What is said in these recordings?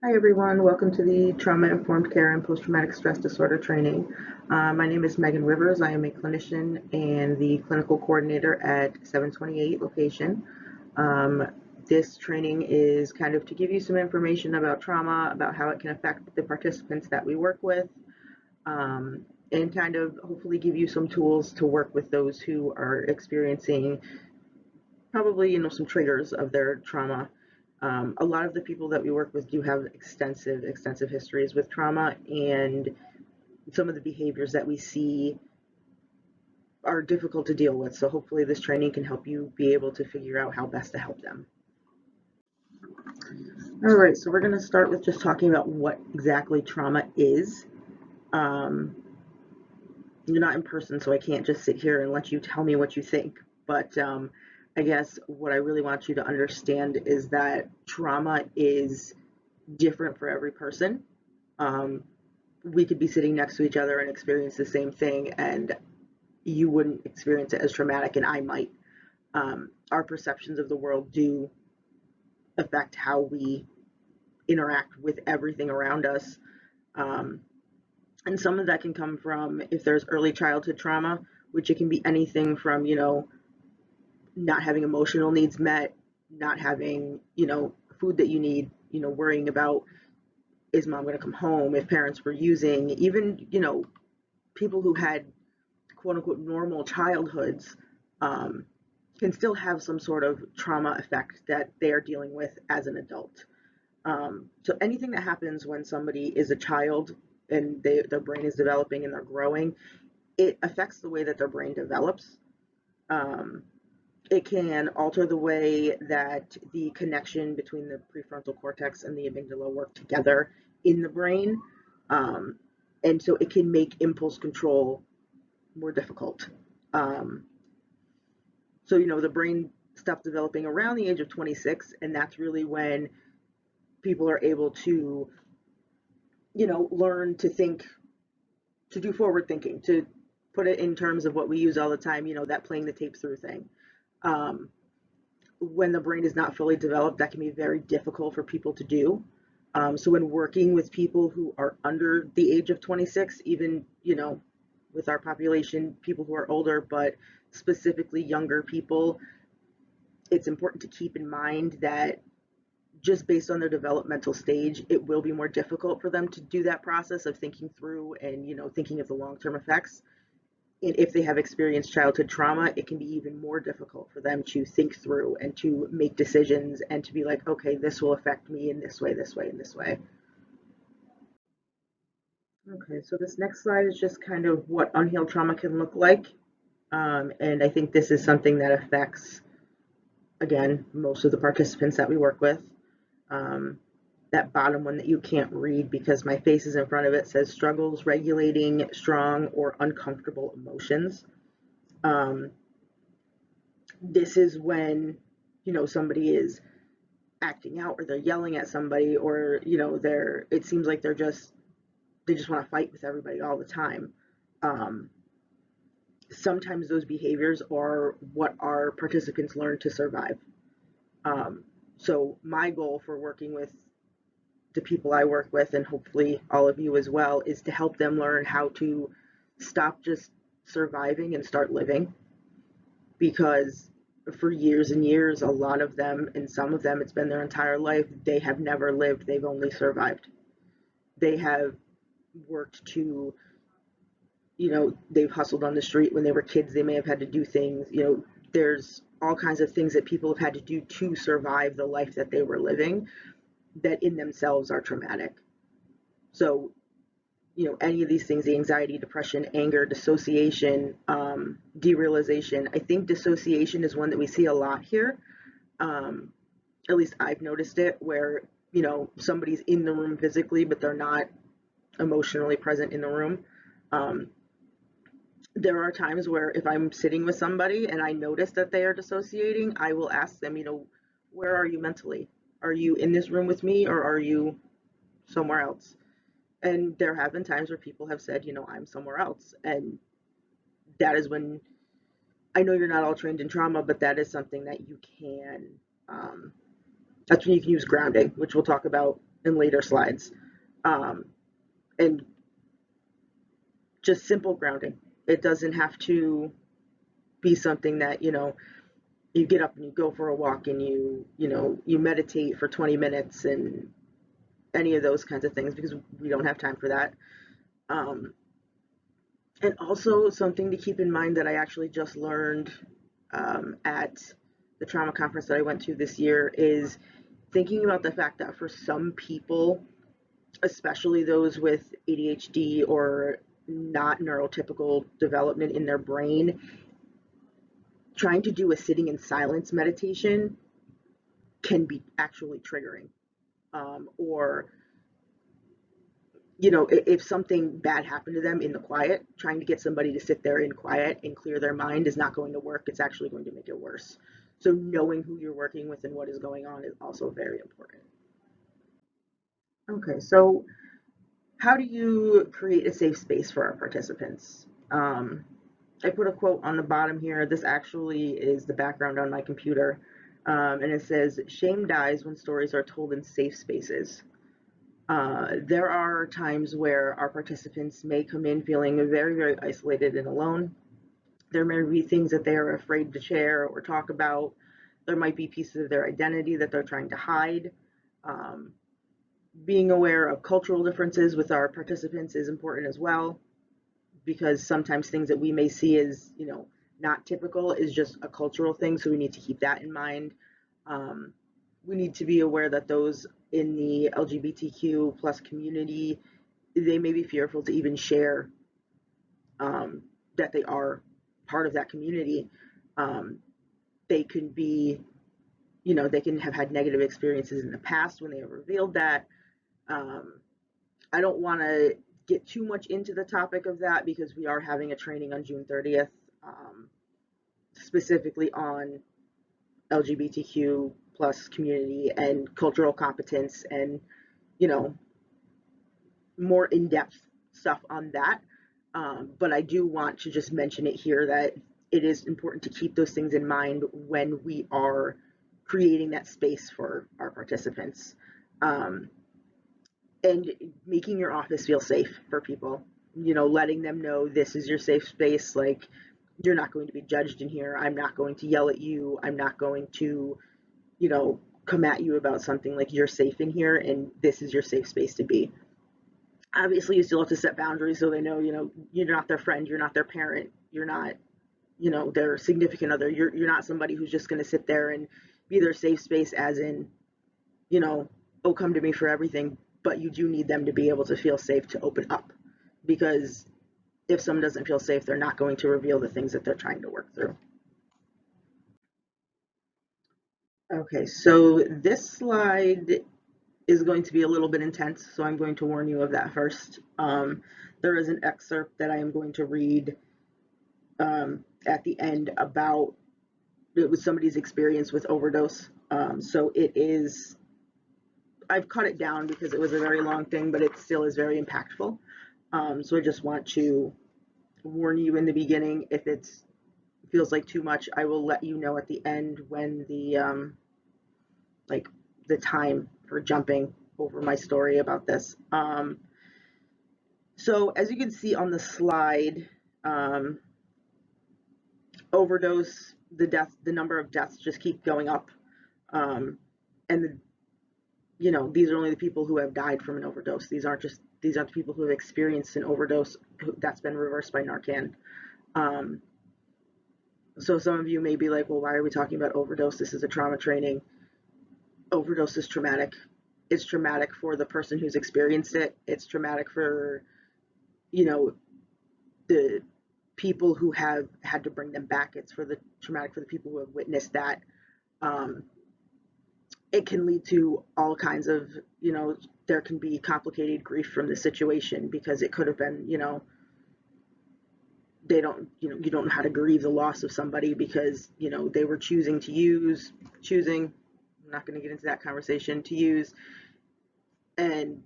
Hi everyone, welcome to the Trauma Informed Care and Post-Traumatic Stress Disorder Training. My name is Meagan Rivers. I am a clinician and the clinical coordinator at 728 location. This training is kind of to give you some information about trauma, about how it can affect the participants that we work with, and kind of hopefully give you some tools to work with those who are experiencing probably, some triggers of their trauma. A lot of the people that we work with do have extensive histories with trauma, and some of the behaviors that we see are difficult to deal with. So hopefully this training can help you be able to figure out how best to help them. All right, so we're going to start with just talking about what exactly trauma is. Um, you're not in person, so I can't just sit here and let you tell me what you think. But I guess what I really want you to understand is that trauma is different for every person. Um, we could be sitting next to each other and experience the same thing, and you wouldn't experience it as traumatic, and I might. Our perceptions of the world do affect how we interact with everything around us. Um, and some of that can come from if there's early childhood trauma, which it can be anything from, not having emotional needs met, not having, food that you need, worrying about is mom going to come home, if parents were using, even, people who had quote unquote normal childhoods um, can still have some sort of trauma effect that they are dealing with as an adult. So anything that happens when somebody is a child and their brain is developing and they're growing, it affects the way that their brain develops. Um, it can alter the way that the connection between the prefrontal cortex and the amygdala work together in the brain. Um, and so it can make impulse control more difficult. Um, so, the brain stops developing around the age of 26, and that's really when people are able to, learn to think, to do forward thinking, to put it in terms of what we use all the time, that playing the tape through thing. Um, when the brain is not fully developed, that can be very difficult for people to do. So when working with people who are under the age of 26, even, with our population, people who are older, but specifically younger people, it's important to keep in mind that just based on their developmental stage, it will be more difficult for them to do that process of thinking through and, thinking of the long-term effects. And if they have experienced childhood trauma, it can be even more difficult for them to think through and to make decisions and to be like, okay, this will affect me in this way, this way, and this way. Okay, so this next slide is just kind of what unhealed trauma can look like. And I think this is something that affects, again, most of the participants that we work with. Um, that bottom one that you can't read because my face is in front of it says struggles regulating strong or uncomfortable emotions. Um, this is when, somebody is acting out or they're yelling at somebody or, it seems like they just want to fight with everybody all the time. Um, Sometimes those behaviors are what our participants learn to survive. Um, so my goal for working with the people I work with, and hopefully all of you as well, is to help them learn how to stop just surviving and start living. Because for years and years, a lot of them, and some of them, it's been their entire life, they have never lived, they've only survived. They have worked to, they've hustled on the street when they were kids, they may have had to do things, there's all kinds of things that people have had to do to survive the life that they were living that in themselves are traumatic. So, any of these things, the anxiety, depression, anger, dissociation, derealization. I think dissociation is one that we see a lot here. Um, at least I've noticed it where, somebody's in the room physically, but they're not emotionally present in the room. Um, there are times where if I'm sitting with somebody and I notice that they are dissociating, I will ask them, where are you mentally? Are you in this room with me or are you somewhere else? And there have been times where people have said, I'm somewhere else. And that is when I know you're not all trained in trauma, but that is something that you can, that's when you can use grounding, which we'll talk about in later slides. Um, and just simple grounding. It doesn't have to be something that, you get up and you go for a walk and you meditate for 20 minutes and any of those kinds of things, because we don't have time for that. Um, and also something to keep in mind that I actually just learned at the trauma conference that I went to this year is thinking about the fact that for some people, especially those with ADHD or not neurotypical development in their brain, trying to do a sitting in silence meditation can be actually triggering. Or, if something bad happened to them in the quiet, trying to get somebody to sit there in quiet and clear their mind is not going to work. It's actually going to make it worse. So knowing who you're working with and what is going on is also very important. Okay, so how do you create a safe space for our participants? I put a quote on the bottom here. This actually is the background on my computer. And it says, "Shame dies when stories are told in safe spaces." There are times where our participants may come in feeling very, very isolated and alone. There may be things that they are afraid to share or talk about. There might be pieces of their identity that they're trying to hide. Um, Being aware of cultural differences with our participants is important as well, because sometimes things that we may see as, not typical is just a cultural thing. So we need to keep that in mind. Um, we need to be aware that those in the LGBTQ plus community, they may be fearful to even share that they are part of that community. Um, they can be, they can have had negative experiences in the past when they have revealed that. Um, I don't want to get too much into the topic of that because we are having a training on June 30th, specifically on LGBTQ plus community and cultural competence and, you know, more in-depth stuff on that. But I do want to just mention it here that it is important to keep those things in mind when we are creating that space for our participants. Um, and making your office feel safe for people, letting them know this is your safe space. Like, you're not going to be judged in here. I'm not going to yell at you. I'm not going to, come at you about something. Like, you're safe in here and this is your safe space to be. Obviously, you still have to set boundaries so they know, you're not their friend, you're not their parent, you're not, their significant other. You're not somebody who's just going to sit there and be their safe space, as in, you know, oh, come to me for everything. But you do need them to be able to feel safe to open up, because if someone doesn't feel safe, they're not going to reveal the things that they're trying to work through. Okay, so this slide is going to be a little bit intense, so I'm going to warn you of that first. There is an excerpt that I am going to read at the end about it was somebody's experience with overdose. So it is, I've cut it down because it was a very long thing, but it still is very impactful. So I just want to warn you in the beginning. If it feels like too much, I will let you know at the end when like the time for jumping over my story about this. So as you can see on the slide, um, overdose, the number of deaths just keep going up. And these are only the people who have died from an overdose. These aren't the people who have experienced an overdose that's been reversed by Narcan. Um, so some of you may be like, well, why are we talking about overdose? This is a trauma training. Overdose is traumatic. It's traumatic for the person who's experienced it. It's traumatic for, the people who have had to bring them back. It's traumatic for the people who have witnessed that. Um, it can lead to all kinds of, there can be complicated grief from the situation, because it could have been, they don't, you don't know how to grieve the loss of somebody because, they were choosing, I'm not going to get into that conversation, to use, and,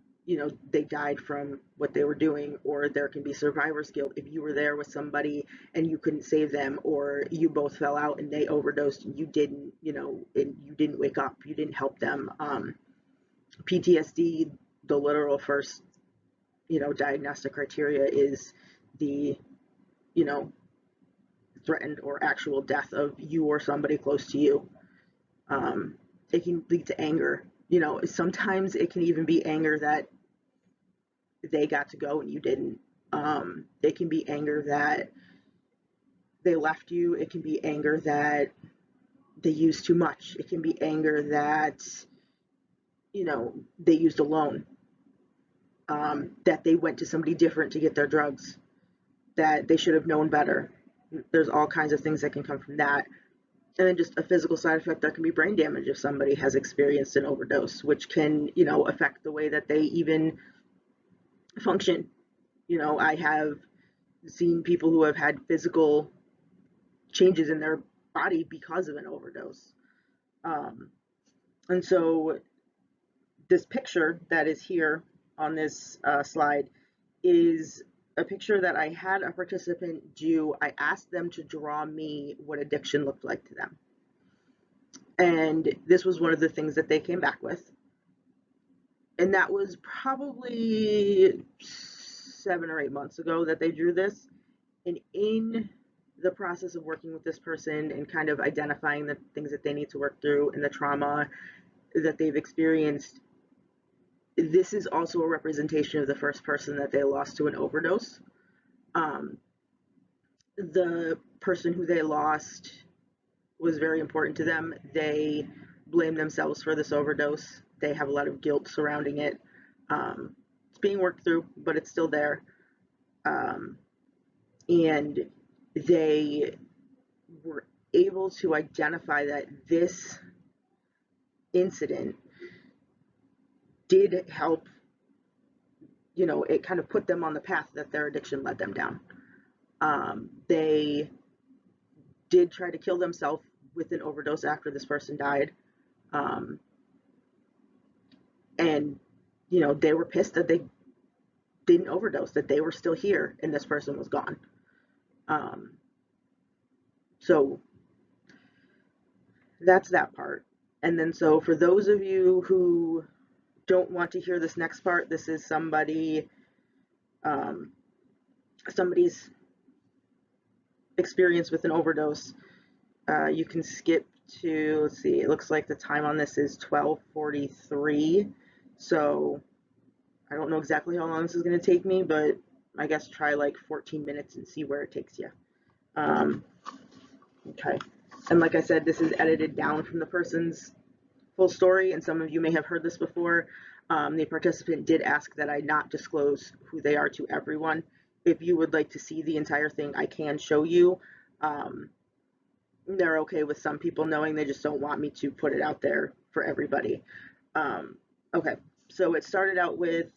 they died from what they were doing. Or there can be survivor's guilt if you were there with somebody and you couldn't save them, or you both fell out and they overdosed and you didn't, and you didn't wake up, you didn't help them. PTSD, the literal first, diagnostic criteria is the, you know, threatened or actual death of you or somebody close to you. Um, it can lead to anger. Sometimes it can even be anger that they got to go and you didn't. It can be anger that they left you. It can be anger that they used too much. It can be anger that, they used alone, that they went to somebody different to get their drugs, that they should have known better. There's all kinds of things that can come from that. And then just a physical side effect that can be brain damage if somebody has experienced an overdose, which can, affect the way that they even function. I have seen people who have had physical changes in their body because of an overdose. Um, and so this picture that is here on this slide is a picture that I had a participant do. I asked them to draw me what addiction looked like to them. And this was one of the things that they came back with. And that was probably 7 or 8 months ago that they drew this. And in the process of working with this person and kind of identifying the things that they need to work through and the trauma that they've experienced, this is also a representation of the first person that they lost to an overdose. Um, the person who they lost was very important to them. They blame themselves for this overdose. They have a lot of guilt surrounding it. It's being worked through, but it's still there. Um, and they were able to identify that this incident did help, it kind of put them on the path that their addiction led them down. They did try to kill themselves with an overdose after this person died. Um, and, they were pissed that they didn't overdose, that they were still here and this person was gone. So that's that part. And then, so for those of you who don't want to hear this next part, this is somebody's experience with an overdose. You can skip to, let's see, it looks like the time on this is 12:43. So I don't know exactly how long this is going to take me, but I guess try like 14 minutes and see where it takes you. Okay. And like I said, this is edited down from the person's full story, and some of you may have heard this before. The participant did ask that I not disclose who they are to everyone. If you would like to see the entire thing, I can show you. They're okay with some people knowing, they just don't want me to put it out there for everybody. Okay, so it started out with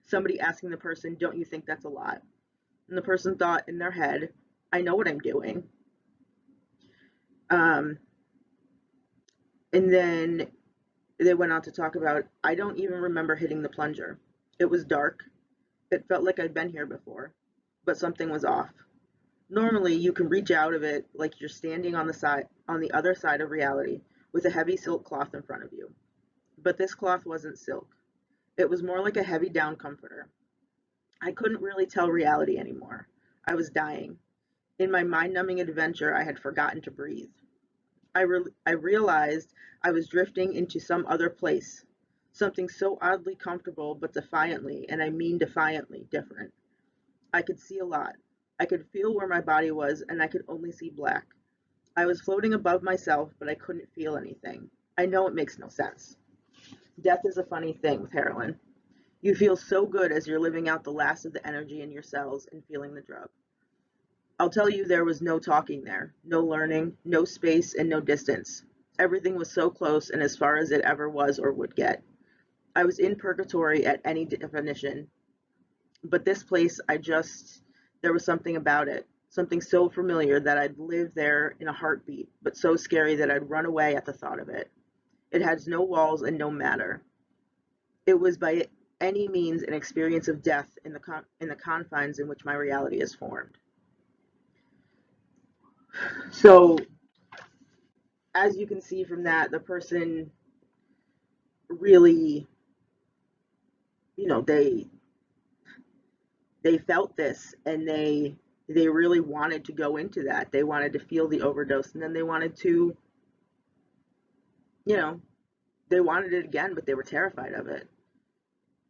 somebody asking the person, "Don't you think that's a lot?" And the person thought in their head, "I know what I'm doing." Um, and then they went on to talk about, "I don't even remember hitting the plunger. It was dark. It felt like I'd been here before, but something was off. Normally, you can reach out of it like you're standing on the other side of reality, with a heavy silk cloth in front of you. But this cloth wasn't silk. It was more like a heavy down comforter. I couldn't really tell reality anymore. I was dying. In my mind-numbing adventure, I had forgotten to breathe. I realized I was drifting into some other place, something so oddly comfortable but defiantly, and I mean defiantly, different. I could see a lot. I could feel where my body was, and I could only see black. I was floating above myself, but I couldn't feel anything. I know it makes no sense. Death is a funny thing with heroin. You feel so good as you're living out the last of the energy in your cells and feeling the drug. I'll tell you, there was no talking there, no learning, no space, and no distance. Everything was so close and as far as it ever was or would get. I was in purgatory at any definition, but this place, there was something about it, something so familiar that I'd live there in a heartbeat, but so scary that I'd run away at the thought of it. It has no walls and no matter. It was by any means an experience of death in the confines in which my reality is formed. So, as you can see from that, the person really you know, they felt this, and they really wanted to go into that. They wanted to feel the overdose, and then they wanted to, you know, they wanted it again, but they were terrified of it.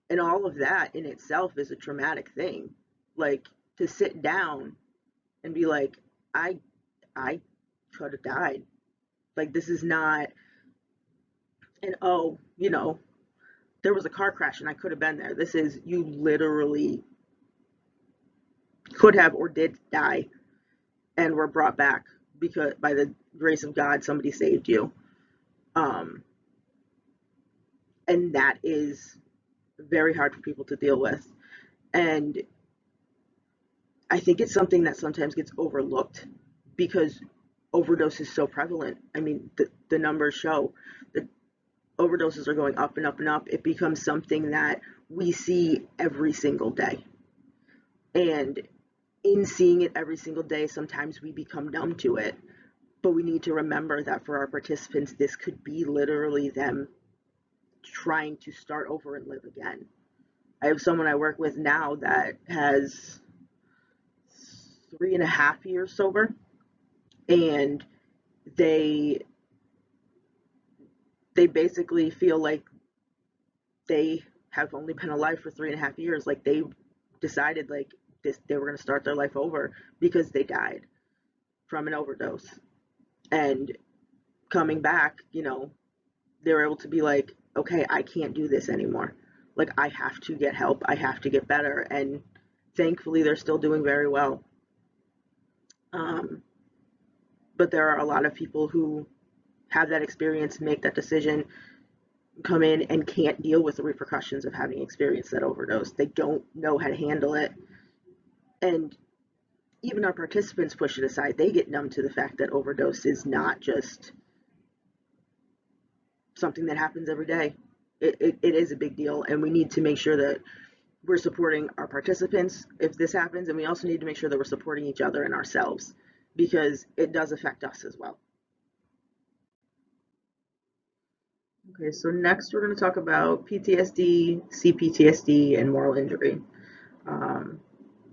And all of that in itself is a traumatic thing. Like, to sit down and be like, I I could have died. Like, this is not an, oh, there was a car crash and I could have been there. This is, you literally could have or did die and were brought back because by the grace of God somebody saved you. Um and that is very hard for people to deal with. And I think it's something that sometimes gets overlooked because overdose is so prevalent. I mean, the numbers show that overdoses are going up and up and up. It becomes something that we see every single day. And in seeing it every single day, sometimes we become numb to it. But we need to remember that for our participants, this could be literally them trying to start over and live again. I have someone I work with now that has 3.5 years sober, and they they basically feel like they have only been alive for 3.5 years. Like, they decided like this, they were going to start their life over because they died from an overdose. And coming back, they were able to be like, okay, I can't do this anymore. Like, I have to get help. I have to get better. And thankfully, they're still doing very well. Um, but there are a lot of people who have that experience, make that decision, come in and can't deal with the repercussions of having experienced that overdose. They don't know how to handle it. And even our participants push it aside. They get numb to the fact that overdose is not just something that happens every day. It is a big deal, and we need to make sure that we're supporting our participants if this happens, and we also need to make sure that we're supporting each other and ourselves because it does affect us as well. Okay, so next we're going to talk about PTSD, CPTSD, and moral injury. Um,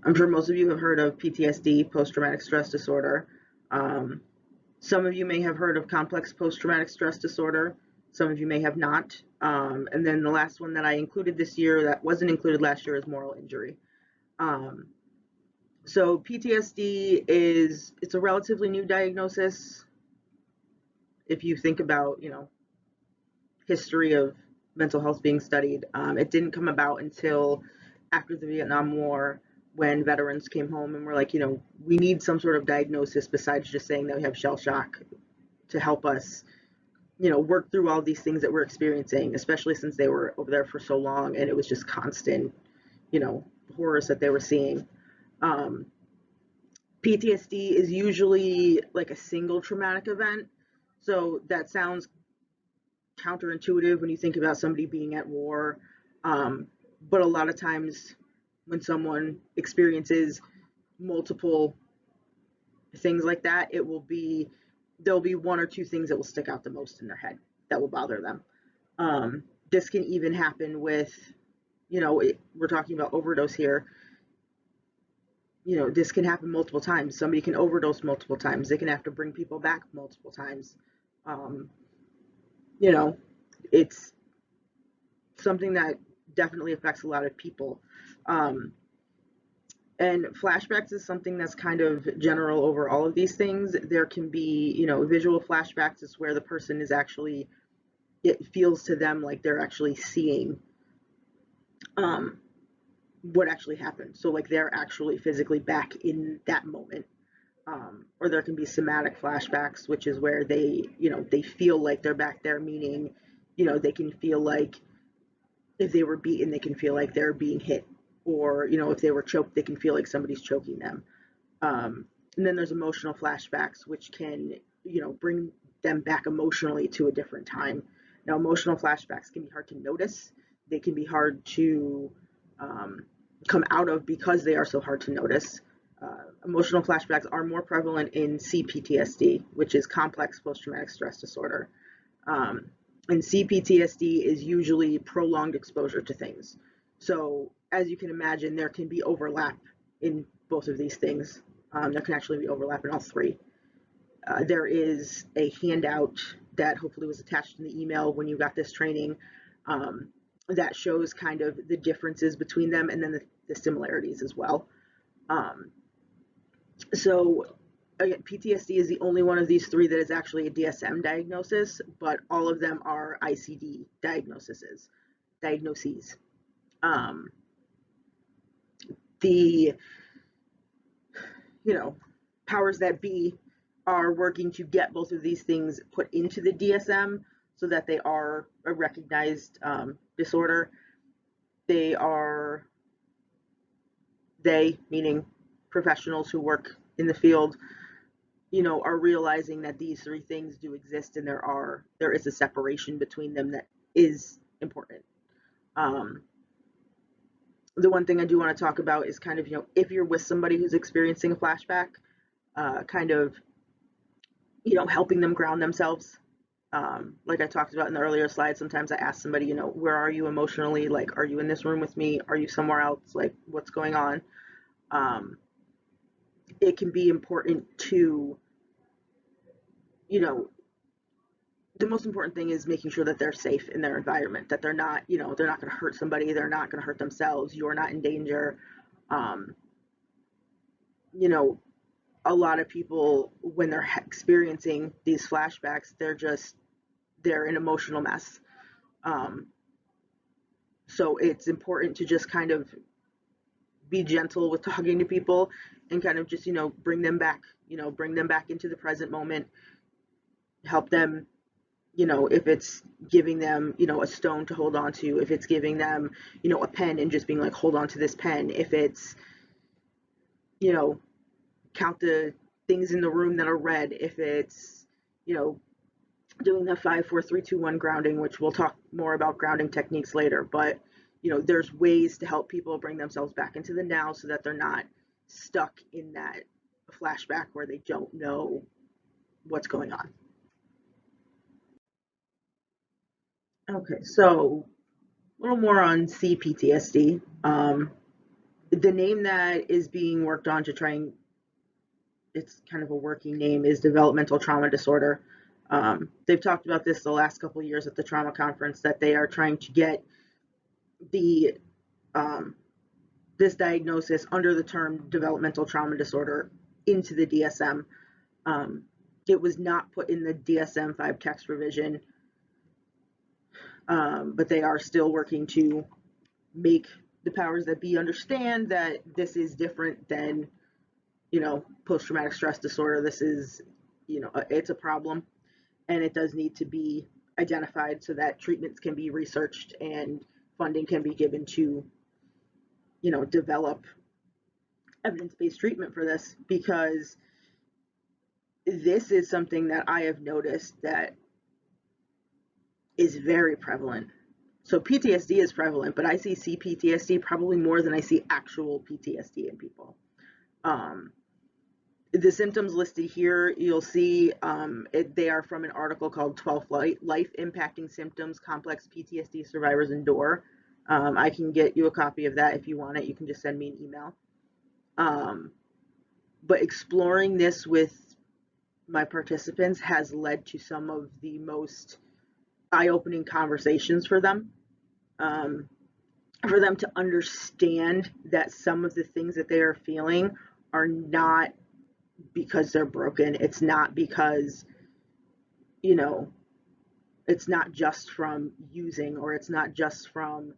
I'm sure most of you have heard of PTSD, post-traumatic stress disorder. Um, some of you may have heard of complex post-traumatic stress disorder. Some of you may have not. And then the last one that I included this year that wasn't included last year is moral injury. Um, so PTSD it's a relatively new diagnosis. If you think about, history of mental health being studied, it didn't come about until after the Vietnam War, when veterans came home and were like, we need some sort of diagnosis besides just saying that we have shell shock to help us, work through all these things that we're experiencing, especially since they were over there for so long and it was just constant, horrors that they were seeing. Um, PTSD is usually like a single traumatic event. So that sounds counterintuitive when you think about somebody being at war. Um, but a lot of times when someone experiences multiple things like that, there'll be one or two things that will stick out the most in their head that will bother them. This can even happen with, we're talking about overdose here. This can happen multiple times. Somebody can overdose multiple times. They can have to bring people back multiple times. Um, you know, it's something that definitely affects a lot of people. Um, and flashbacks is something that's kind of general over all of these things. There can be, visual flashbacks is where the person is actually, it feels to them like they're actually seeing um, what actually happened. So like they're actually physically back in that moment. Or there can be somatic flashbacks, which is where they feel like they're back there, meaning, they can feel like if they were beaten, they can feel like they're being hit, or if they were choked, they can feel like somebody's choking them. And then there's emotional flashbacks, which can bring them back emotionally to a different time. Now, emotional flashbacks can be hard to notice. They can be hard to um, come out of because they are so hard to notice. Emotional flashbacks are more prevalent in CPTSD, which is complex post-traumatic stress disorder. Um, and CPTSD is usually prolonged exposure to things. So as you can imagine, there can be overlap in both of these things. There can actually be overlap in all three. There is a handout that hopefully was attached in the email when you got this training, um, that shows kind of the differences between them, and then the similarities as well. Um, so again, PTSD is the only one of these three that is actually a DSM diagnosis, but all of them are ICD diagnoses. Um, the you know powers that be are working to get both of these things put into the DSM so that they are a recognized disorder. They are they meaning professionals who work in the field, are realizing that these three things do exist, and there is a separation between them that is important. Um, the one thing I do want to talk about is kind of, if you're with somebody who's experiencing a flashback, kind of, helping them ground themselves. Like I talked about in the earlier slide, sometimes I ask somebody, where are you emotionally? Like, are you in this room with me? Are you somewhere else? Like, what's going on? Um, it can be important to, you know, the most important thing is making sure that they're safe in their environment, that they're not going to hurt somebody, they're not going to hurt themselves, you're not in danger. Um, you know, a lot of people, when they're experiencing these flashbacks, they're an emotional mess. Um, so it's important to just kind of be gentle with talking to people, and kind of just, bring them back into the present moment, help them, if it's giving them, a stone to hold on to, if it's giving them, a pen and just being like, hold on to this pen, if it's, you know, count the things in the room that are red, if it's, you know, doing the 5 4 3 2 1 grounding, which we'll talk more about grounding techniques later. But, there's ways to help people bring themselves back into the now so that they're not stuck in that flashback where they don't know what's going on. Okay, so a little more on CPTSD. The name that is being worked on to try and, it's kind of a working name, is developmental trauma disorder. They've talked about this the last couple of years at the trauma conference, that they are trying to get the um, this diagnosis under the term developmental trauma disorder into the DSM. Um, it was not put in the DSM-5 text revision, but they are still working to make the powers that be understand that this is different than, post-traumatic stress disorder. This is, it's a problem, and it does need to be identified so that treatments can be researched and funding can be given to, develop evidence-based treatment for this, because this is something that I have noticed that is very prevalent. So PTSD is prevalent, but I see CPTSD probably more than I see actual PTSD in people. The symptoms listed here, you'll see, they are from an article called 12 Life Impacting Symptoms Complex PTSD Survivors Endure. I can get you a copy of that if you want it. You can just send me an email. But exploring this with my participants has led to some of the most eye-opening conversations for them. For them to understand that some of the things that they are feeling are not because they're broken. It's not because, it's not just from using, or it's not just from,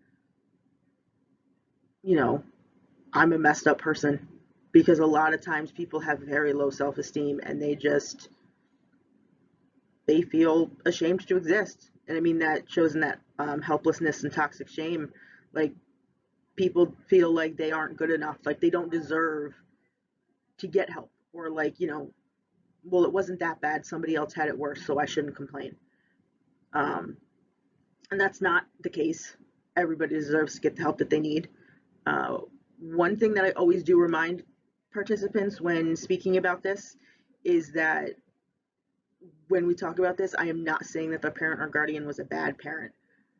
I'm a messed up person. Because a lot of times people have very low self-esteem, and they feel ashamed to exist. And I mean, that shows in that helplessness and toxic shame. Like, people feel like they aren't good enough, like they don't deserve to get help, or like, well, it wasn't that bad, somebody else had it worse, so I shouldn't complain. And that's not the case. Everybody deserves to get the help that they need. One thing that I always do remind participants when speaking about this is that when we talk about this, I am not saying that the parent or guardian was a bad parent.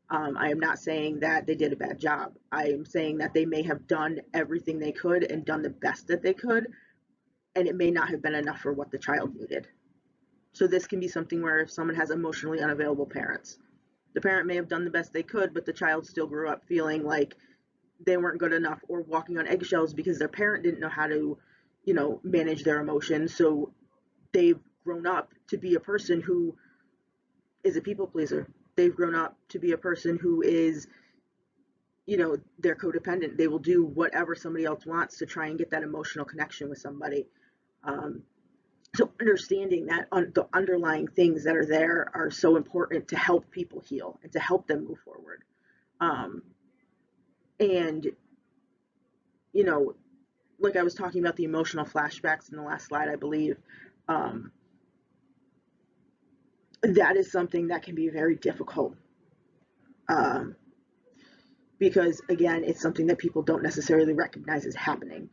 I am not saying that they did a bad job. I am saying that they may have done everything they could and done the best that they could, and it may not have been enough for what the child needed. So this can be something where if someone has emotionally unavailable parents, the parent may have done the best they could, but the child still grew up feeling like they weren't good enough or walking on eggshells because their parent didn't know how to, manage their emotions. So they've grown up to be a person who is a people pleaser. They've grown up to be a person who is, they're codependent. They will do whatever somebody else wants to try and get that emotional connection with somebody. Um, so understanding that the underlying things that are there are so important to help people heal and to help them move forward. Um, and, you know, like I was talking about the emotional flashbacks in the last slide, I believe, um, that is something that can be very difficult. Um, because again, it's something that people don't necessarily recognize as happening.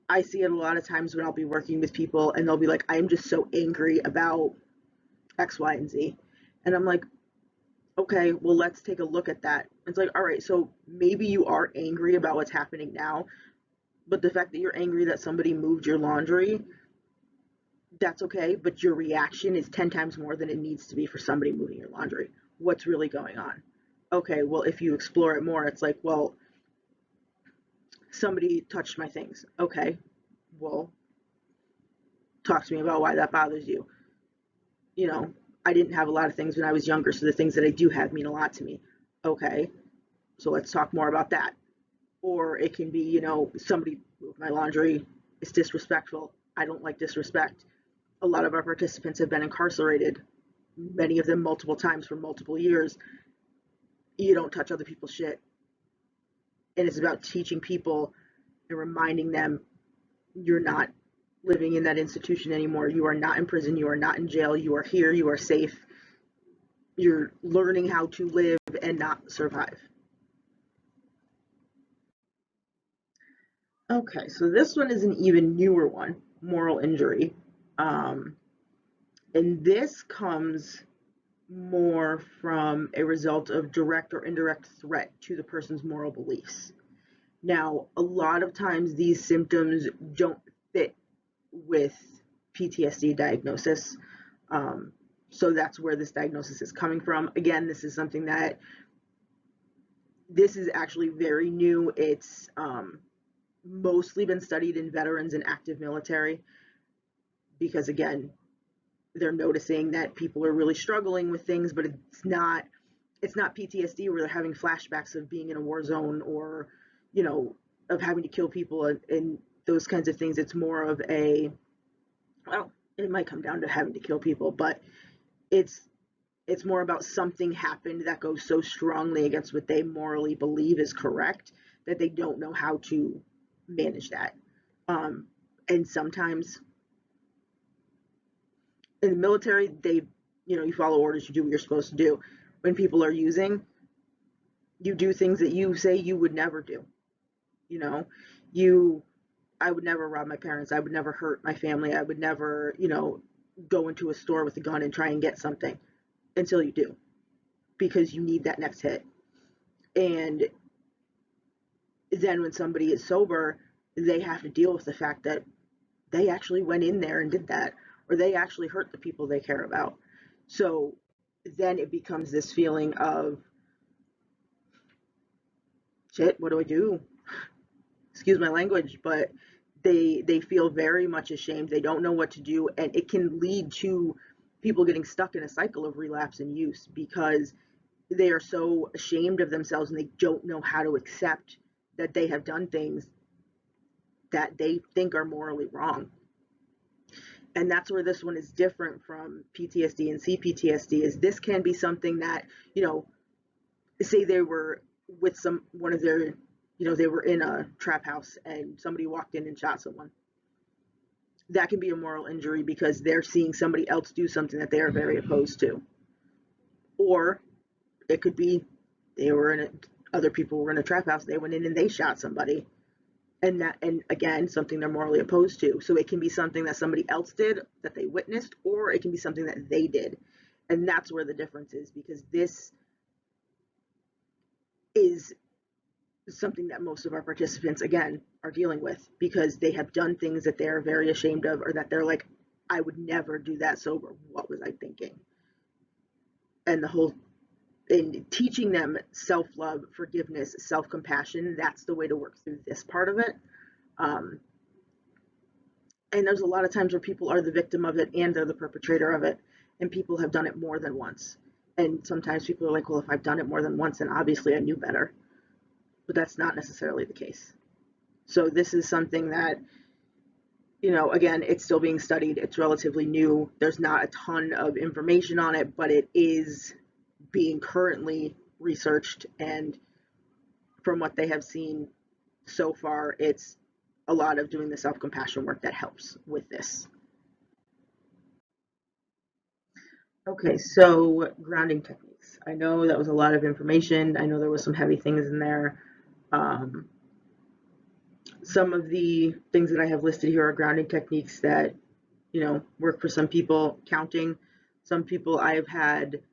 I see it a lot of times when I'll be working with people and they'll be like, I'm just so angry about X, Y, and Z. And I'm like, okay, well, let's take a look at that. It's like, all right, so maybe you are angry about what's happening now, but the fact that you're angry that somebody moved your laundry, that's okay, but your reaction is 10 times more than it needs to be for somebody moving your laundry. What's really going on? Okay, well, if you explore it more, it's like, well, somebody touched my things. Okay, well, talk to me about why that bothers you. You know, I didn't have a lot of things when I was younger, so the things that I do have mean a lot to me. Okay, so let's talk more about that. Or it can be, somebody moved my laundry, it's disrespectful. I don't like disrespect. A lot of our participants have been incarcerated, many of them multiple times for multiple years. You don't touch other people's shit. And it's about teaching people and reminding them you're not living in that institution anymore. You are not in prison. You are not in jail. You are here. You are safe. You're learning how to live and not survive. Okay, so this one is an even newer one, moral injury. Um, and this comes more from a result of direct or indirect threat to the person's moral beliefs. Now, a lot of times these symptoms don't fit with PTSD diagnosis. Um, so that's where this diagnosis is coming from. Again, this is something that this is actually very new. It's mostly been studied in veterans and active military because, again, they're noticing that people are really struggling with things, but it's not PTSD where they're having flashbacks of being in a war zone or, of having to kill people and those kinds of things. It's more of well, it might come down to having to kill people, but it's it's more about something happened that goes so strongly against what they morally believe is correct that they don't know how to manage that. Um, and sometimes in the military, you follow orders, you do what you're supposed to do. When people are using, you do things that you say you would never do. You know, you, I would never rob my parents. I would never hurt my family. I would never, go into a store with a gun and try and get something until you do because you need that next hit. And then when somebody is sober, they have to deal with the fact that they actually went in there and did that, or they actually hurt the people they care about. So then it becomes this feeling of shit, what do I do? Excuse my language, but they feel very much ashamed. They don't know what to do, and it can lead to people getting stuck in a cycle of relapse and use because they are so ashamed of themselves and they don't know how to accept that they have done things that they think are morally wrong. And that's where this one is different from PTSD and CPTSD is this can be something that, say they were with one of their, they were in a trap house and somebody walked in and shot someone. That can be a moral injury because they're seeing somebody else do something that they are very opposed to. Or it could be other people were in a trap house, they went in and they shot somebody. And again, something they're morally opposed to. So it can be something that somebody else did that they witnessed, or it can be something that they did. And that's where the difference is because this is something that most of our participants, again, are dealing with because they have done things that they're very ashamed of, or that they're like, I would never do that sober. What was I thinking? And the whole in teaching them self-love, forgiveness, self-compassion, that's the way to work through this part of it. Um, and there's a lot of times where people are the victim of it and they're the perpetrator of it, and people have done it more than once. And sometimes people are like, well, if I've done it more than once, then obviously I knew better. But that's not necessarily the case. So this is something that, again, it's still being studied. It's relatively new. There's not a ton of information on it, but it is being currently researched. And from what they have seen so far, it's a lot of doing the self-compassion work that helps with this. Okay, so grounding techniques. I know that was a lot of information. I know there was some heavy things in there. Um, some of the things that I have listed here are grounding techniques that, work for some people. Counting. Some people I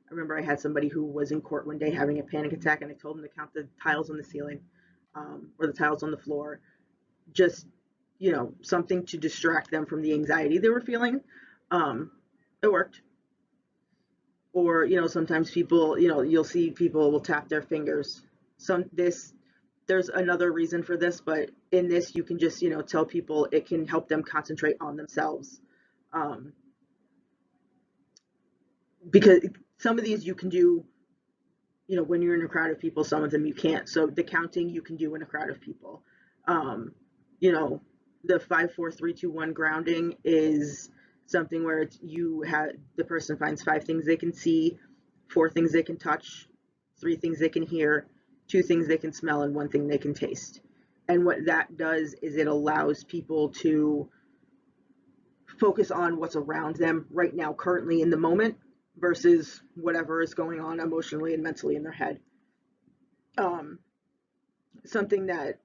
remember I had somebody who was in court one day having a panic attack, and I told him to count the tiles on the ceiling, or the tiles on the floor. Just, something to distract them from the anxiety they were feeling. It worked. Or, sometimes people, you'll see people will tap their fingers. There's another reason for this, but in this, you can just, tell people it can help them concentrate on themselves. Um, because some of these you can do, when you're in a crowd of people, some of them you can't. So the counting you can do in a crowd of people. Um, you know, the 5, 4, 3, 2, 1 grounding is something where the person finds 5 things they can see, 4 things they can touch, 3 things they can hear, 2 things they can smell, and 1 thing they can taste. And what that does is it allows people to focus on what's around them right now, currently in the moment, versus whatever is going on emotionally and mentally in their head. Um, something that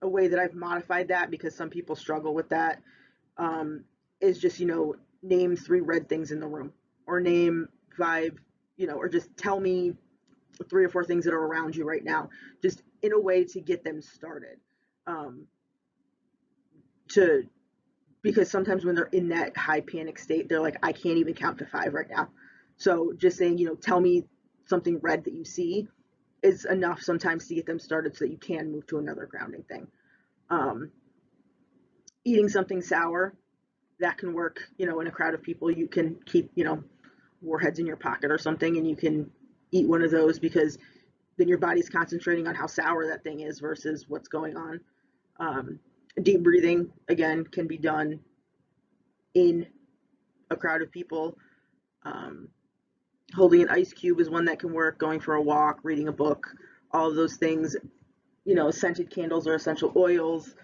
A way that I've modified that, because some people struggle with that, um, is just, name 3 red things in the room, or name 5, or just tell me 3 or 4 things that are around you right now, just in a way to get them started. Um, to Because sometimes when they're in that high panic state, they're like, I can't even count to 5 right now. So just saying, tell me something red that you see is enough sometimes to get them started so that you can move to another grounding thing. Um, Eating something sour, that can work, in a crowd of people. You can keep, warheads in your pocket or something, and you can eat one of those, because then your body's concentrating on how sour that thing is versus what's going on. Um, Deep breathing, again, can be done in a crowd of people. Um, Holding an ice cube is one that can work. Going for a walk, reading a book, all of those things. Scented candles or essential oils,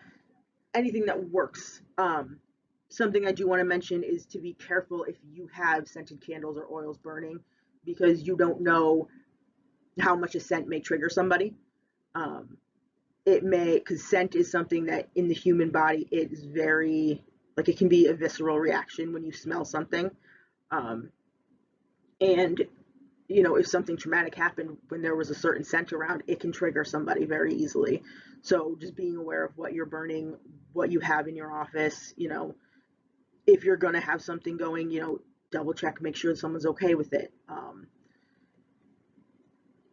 anything that works. Something I do want to mention is to be careful if you have scented candles or oils burning, because you don't know how much a scent may trigger somebody. Um, because scent is something that in the human body, it is very, like, it can be a visceral reaction when you smell something. Um, and if something traumatic happened when there was a certain scent around, it can trigger somebody very easily. So just being aware of what you're burning, what you have in your office, if you're going to have something going, double check, make sure someone's okay with it.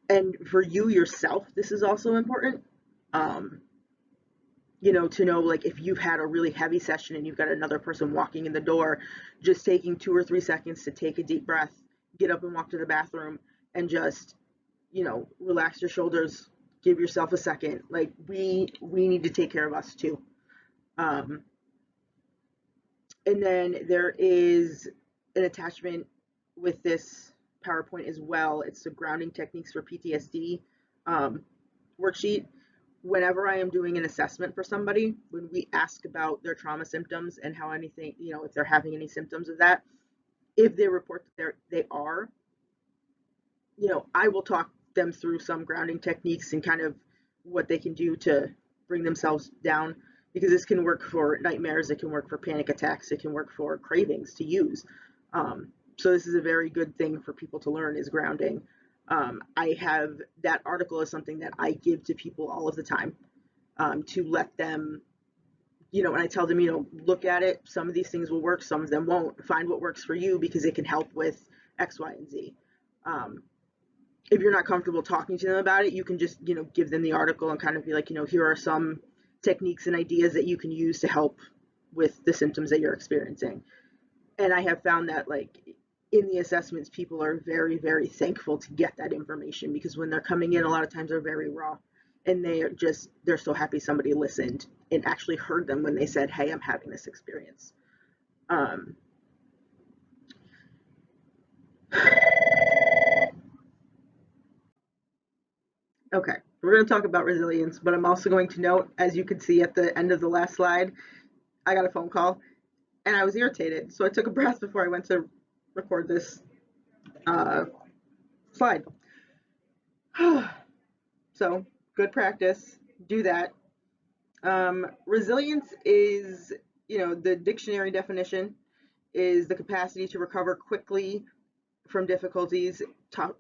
And for you yourself, this is also important. Um, to know, like, if you've had a really heavy session and you've got another person walking in the door, just taking 2 or 3 seconds to take a deep breath, get up and walk to the bathroom, and just, relax your shoulders, give yourself a second. Like, we need to take care of us too. Um, and then there is an attachment with this PowerPoint as well. It's the grounding techniques for PTSD worksheet. Whenever I am doing an assessment for somebody, when we ask about their trauma symptoms and how anything, if they're having any symptoms of that, if they report that they are, I will talk them through some grounding techniques and kind of what they can do to bring themselves down, because this can work for nightmares, it can work for panic attacks, it can work for cravings to use. So this is a very good thing for people to learn, is grounding. I have that article is something that I give to people all of the time, to let them, and I tell them, look at it. Some of these things will work, some of them won't. Find what works for you because it can help with X, Y, and Z. Um, if you're not comfortable talking to them about it, you can just, give them the article and kind of be like, here are some techniques and ideas that you can use to help with the symptoms that you're experiencing. And I have found that, like, in the assessments, people are very, very thankful to get that information, because when they're coming in, a lot of times they're very raw, and they're so happy somebody listened and actually heard them when they said, hey, I'm having this experience. Okay, we're going to talk about resilience, but I'm also going to note, as you can see at the end of the last slide, I got a phone call and I was irritated. So I took a breath before I went to record this slide. So, good practice. Do that. Resilience is, the dictionary definition is the capacity to recover quickly from difficulties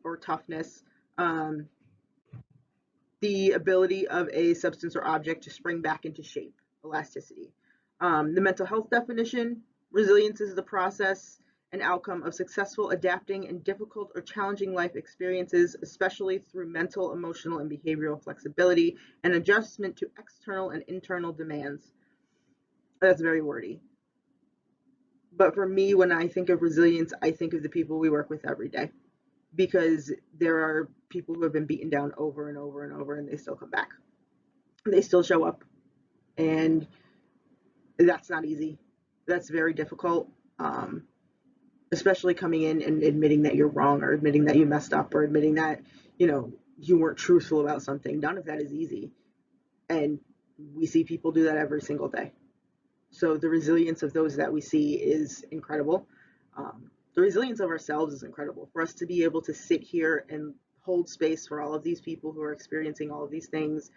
or toughness. Um, the ability of a substance or object to spring back into shape, elasticity. The mental health definition: resilience is the process and outcome of successful adapting in difficult or challenging life experiences, especially through mental, emotional, and behavioral flexibility and adjustment to external and internal demands. That's very wordy. But for me, when I think of resilience, I think of the people we work with every day, because there are people who have been beaten down over and over and over, and they still come back. They still show up, and that's not easy. That's very difficult, especially coming in and admitting that you're wrong, or admitting that you messed up, or admitting that, you weren't truthful about something. None of that is easy. And we see people do that every single day. So the resilience of those that we see is incredible. The resilience of ourselves is incredible. For us to be able to sit here and hold space for all of these people who are experiencing all of these things,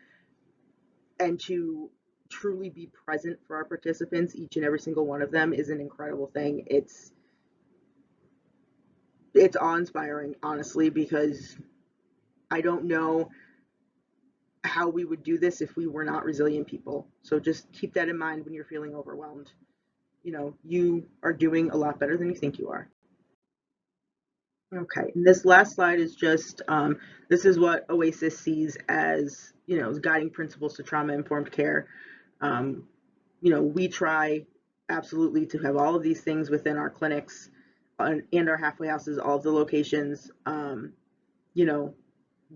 and to truly be present for our participants, each and every single one of them, is an incredible thing. It's awe-inspiring, honestly, because I don't know how we would do this if we were not resilient people. So just keep that in mind when you're feeling overwhelmed. You are doing a lot better than you think you are. Okay, and this last slide is just, this is what OASIS sees as, guiding principles to trauma-informed care. We try absolutely to have all of these things within our clinics, and our halfway houses, all of the locations.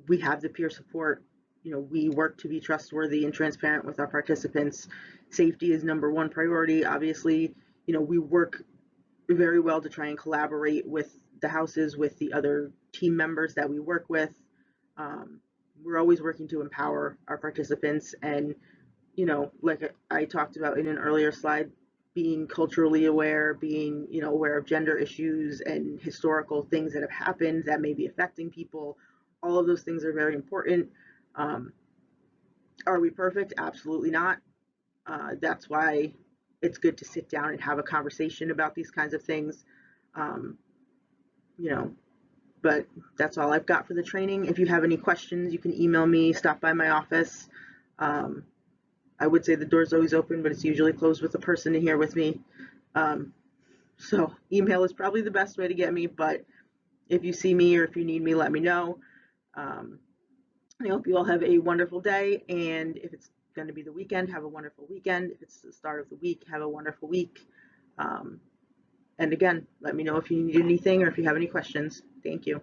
We have the peer support. We work to be trustworthy and transparent with our participants. Safety is number one priority. Obviously, we work very well to try and collaborate with the houses, with the other team members that we work with. We're always working to empower our participants, and, like I talked about in an earlier slide, being culturally aware, being, aware of gender issues and historical things that have happened that may be affecting people. All of those things are very important. Um, are we perfect? Absolutely not. That's why it's good to sit down and have a conversation about these kinds of things. Um, you know, but that's all I've got for the training. If you have any questions, you can email me, stop by my office. Um, I would say the door's always open, but it's usually closed with a person in here with me. Um, so email is probably the best way to get me, but if you see me or if you need me, let me know. Um, I hope you all have a wonderful day, and if it's going to be the weekend, have a wonderful weekend. If it's the start of the week, have a wonderful week. Um, and again, let me know if you need anything or if you have any questions. Thank you.